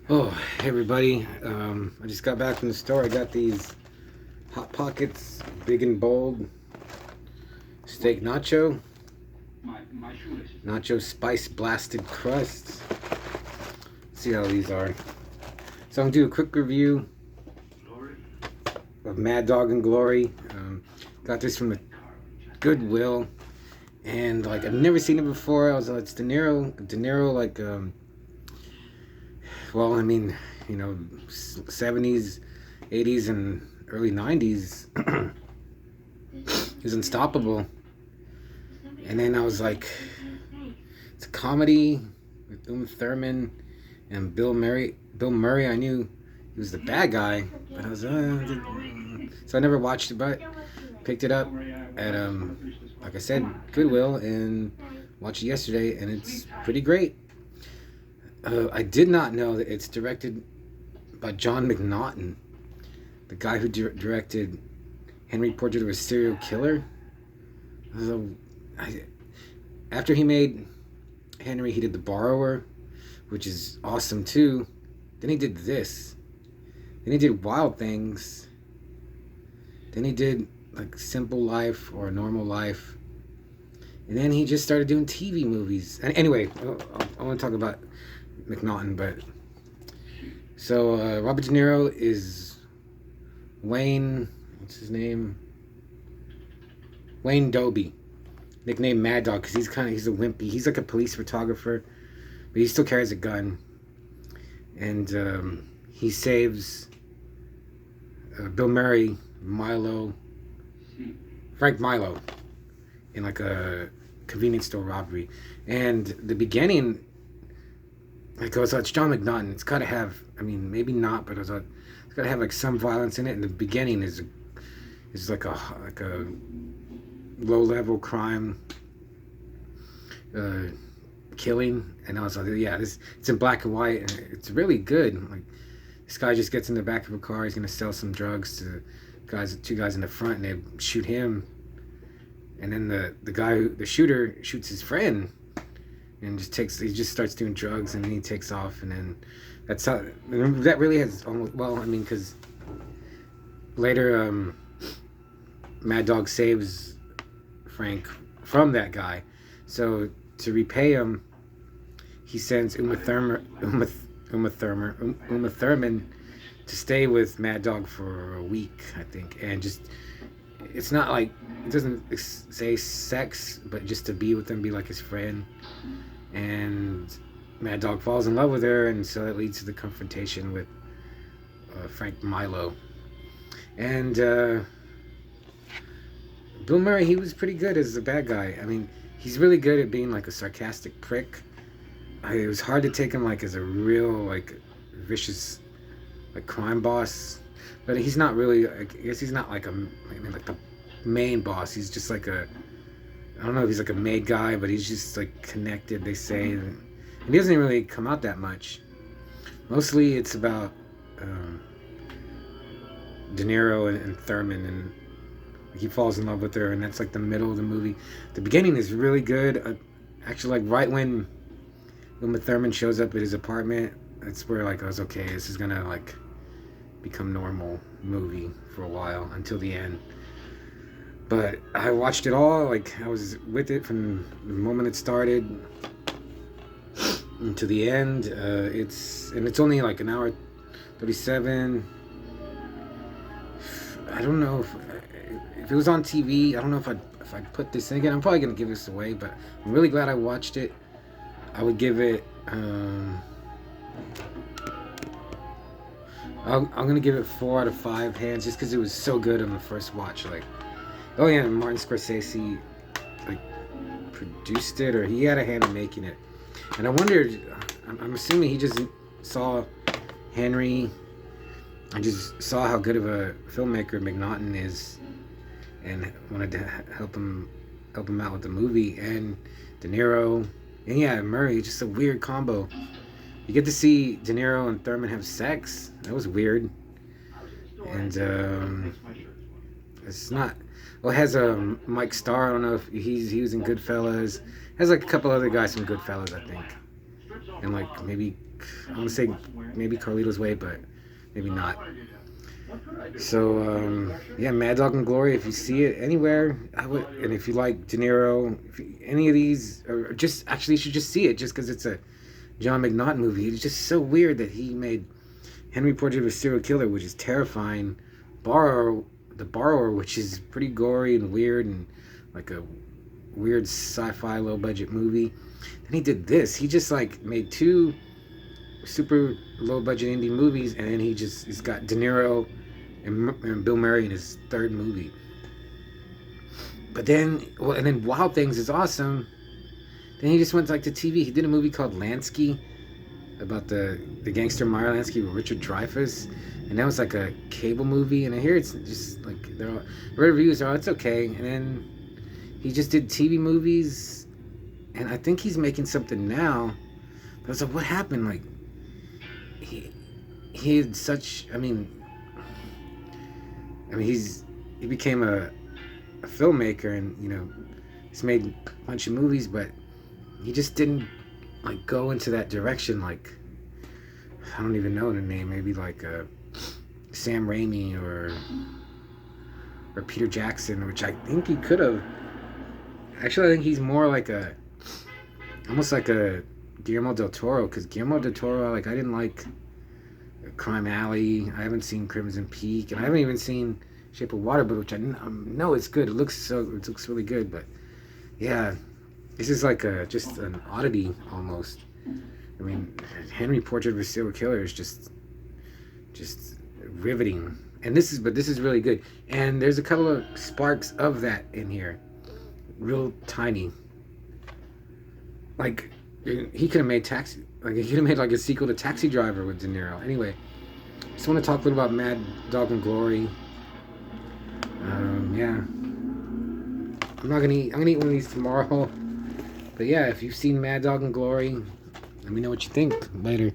Oh, hey everybody. I just got back from the store. I got these Hot Pockets Big and Bold Steak Nacho. Nacho Spice Blasted Crust. Let's see how these are. So I'm going to do a quick review of Mad Dog and Glory. Got this from the Goodwill. And, like, I've never seen it before. I was like, it's De Niro. De Niro, like, well, I mean, 70s, 80s, and early 90s. He was unstoppable. And then I was like, it's a comedy with Uma Thurman and Bill Murray. Bill Murray, I knew he was the bad guy, but I was so I never watched it, but picked it up at like I said, Goodwill, and watched it yesterday, and it's pretty great. I did not know that it's directed by John McNaughton, the guy who directed Henry Portrait of a Serial Killer. So, after he made Henry, he did The Borrower, which is awesome too. Then he did this. Then he did Wild Things. Then he did like Simple Life or Normal Life. And then he just started doing TV movies. And anyway, I want to talk about McNaughton, but so Robert De Niro is Wayne. What's his name? Wayne Doby, nicknamed Mad Dog, because he's a wimpy. He's like a police photographer, but he still carries a gun, and he saves Bill Murray, Frank Milo, in like a convenience store robbery. And the beginning, like, it's John McNaughton. It's got to have, I mean, maybe not, but it's got to have like some violence in it. And the beginning is like a low level crime killing, and I was like, yeah, it's in black and white, and it's really good. Like, this guy just gets in the back of a car. He's gonna sell some drugs to two guys in the front, and they shoot him. And then the shooter shoots his friend, and he just starts doing drugs, and then he takes off, and then that's how that really has almost, well, I mean, because later Mad Dog saves Frank from that guy, so to repay him, he sends Uma Thurman to stay with Mad Dog for a week, I think, and just, it's not like, it doesn't say sex, but just to be with him, be like his friend. And Mad Dog falls in love with her, and so that leads to the confrontation with Frank Milo. And Bill Murray, he was pretty good as the bad guy. I mean, he's really good at being like a sarcastic prick. It was hard to take him like as a real, like, vicious, like, crime boss. But he's not really, I guess he's not like like the main boss. He's just like I don't know if he's like a made guy, but he's just like connected, they say. And he doesn't really come out that much. Mostly it's about De Niro and Thurman, and he falls in love with her, and that's like the middle of the movie. The beginning is really good. Actually, like, right when Uma Thurman shows up at his apartment, that's where, like, I was, okay, this is gonna like become normal movie for a while until the end. But I watched it all, like, I was with it from the moment it started to the end. It's only like an hour 37. I don't know if it was on TV. I don't know if I'd put this in again. I'm probably gonna give this away, but I'm really glad I watched it. I would give it I'm gonna give it 4 out of 5 hands, just because it was so good on the first watch. Like, oh yeah, Martin Scorsese like produced it, or he had a hand in making it. And I wondered, I'm assuming he just saw Henry. I just saw how good of a filmmaker McNaughton is, and wanted to help him out with the movie. And De Niro, and yeah, Murray, just a weird combo. You get to see De Niro and Thurman have sex. That was weird. And it's not. Well, it has Mike Starr. I don't know if he was in Goodfellas. It has like a couple other guys from Goodfellas, I think. And like maybe I want to say maybe Carlito's Way, but maybe not. So yeah, Mad Dog and Glory. If you see it anywhere, I would. And if you like De Niro, any of these, or just actually, you should just see it just because it's a John McNaughton movie. It's just so weird that he made Henry Portrait of a Serial Killer, which is terrifying. The Borrower, which is pretty gory and weird and like a weird sci-fi low budget movie. Then he did this. He just like made two super low budget indie movies, and then he's got De Niro and Bill Murray in his third movie. But then, and then Wild Things is awesome. Then he just went like to TV. He did a movie called Lansky about the gangster Meyer Lansky with Richard Dreyfuss, and that was like a cable movie. And I hear it's just like the reviews are, it's okay. And then he just did TV movies, and I think he's making something now. But I was like, what happened? Like he had such. I mean, he became a filmmaker, and he's made a bunch of movies, but he just didn't like go into that direction. Like, I don't even know the name. Maybe like Sam Raimi or Peter Jackson, which I think he could have. Actually, I think he's more like almost like a Guillermo del Toro, because Guillermo del Toro, like, I didn't like Crime Alley. I haven't seen Crimson Peak, and I haven't even seen Shape of Water, but which I know it's good. It looks really good, but yeah, this is like just an oddity almost. I mean, Henry Portrait of a Serial Killer is just riveting, and this is really good. And there's a couple of sparks of that in here, real tiny. Like, he could have made Taxi. Like, he could have made like a sequel to Taxi Driver with De Niro. Anyway, just want to talk a little about Mad Dog and Glory. Yeah, I'm gonna eat one of these tomorrow. But yeah, if you've seen Mad Dog and Glory, let me know what you think. Later.